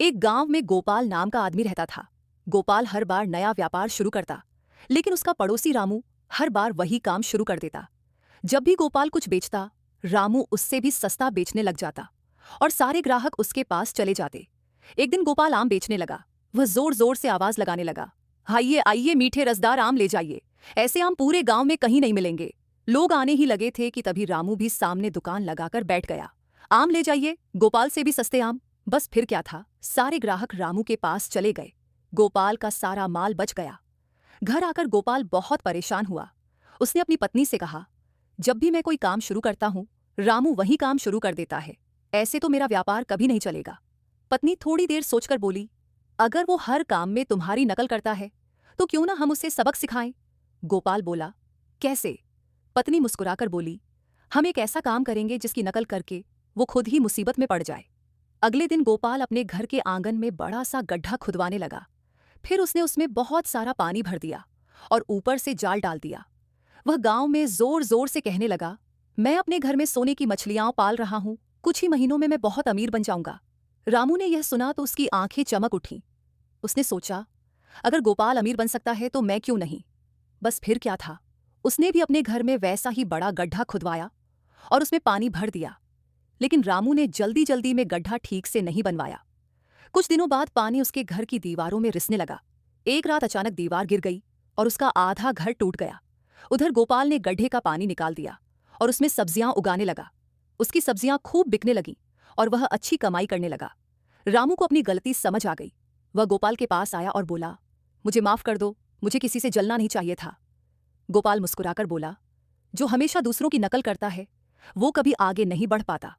एक गांव में गोपाल नाम का आदमी रहता था। गोपाल हर बार नया व्यापार शुरू करता, लेकिन उसका पड़ोसी रामू हर बार वही काम शुरू कर देता। जब भी गोपाल कुछ बेचता, रामू उससे भी सस्ता बेचने लग जाता और सारे ग्राहक उसके पास चले जाते। एक दिन गोपाल आम बेचने लगा। वह जोर जोर से आवाज लगाने लगा, आइए आइए मीठे रसदार आम ले जाइए, ऐसे आम पूरे गांव में कहीं नहीं मिलेंगे। लोग आने ही लगे थे कि तभी रामू भी सामने दुकान लगाकर बैठ गया। आम ले जाइए, गोपाल से भी सस्ते आम। बस फिर क्या था, सारे ग्राहक रामू के पास चले गए। गोपाल का सारा माल बच गया। घर आकर गोपाल बहुत परेशान हुआ। उसने अपनी पत्नी से कहा, जब भी मैं कोई काम शुरू करता हूँ, रामू वही काम शुरू कर देता है। ऐसे तो मेरा व्यापार कभी नहीं चलेगा। पत्नी थोड़ी देर सोचकर बोली, अगर वो हर काम में तुम्हारी नकल करता है तो क्यों ना हम उसे सबक सिखाएं। गोपाल बोला, कैसे? पत्नी मुस्कुराकर बोली, हम एक ऐसा काम करेंगे जिसकी नकल करके वो खुद ही मुसीबत में पड़ जाए। अगले दिन गोपाल अपने घर के आंगन में बड़ा सा गड्ढा खुदवाने लगा। फिर उसने उसमें बहुत सारा पानी भर दिया और ऊपर से जाल डाल दिया। वह गांव में जोर जोर से कहने लगा, मैं अपने घर में सोने की मछलियां पाल रहा हूं, कुछ ही महीनों में मैं बहुत अमीर बन जाऊंगा। रामू ने यह सुना तो उसकी आंखें चमक उठीं। उसने सोचा, अगर गोपाल अमीर बन सकता है तो मैं क्यों नहीं। बस फिर क्या था, उसने भी अपने घर में वैसा ही बड़ा गड्ढा खुदवाया और उसमें पानी भर दिया। लेकिन रामू ने जल्दी जल्दी में गड्ढा ठीक से नहीं बनवाया। कुछ दिनों बाद पानी उसके घर की दीवारों में रिसने लगा। एक रात अचानक दीवार गिर गई और उसका आधा घर टूट गया। उधर गोपाल ने गड्ढे का पानी निकाल दिया और उसमें सब्जियां उगाने लगा। उसकी सब्जियां खूब बिकने लगीं और वह अच्छी कमाई करने लगा। रामू को अपनी गलती समझ आ गई। वह गोपाल के पास आया और बोला, मुझे माफ कर दो, मुझे किसी से जलना नहीं चाहिए था। गोपाल मुस्कुराकर बोला, जो हमेशा दूसरों की नकल करता है वो कभी आगे नहीं बढ़ पाता।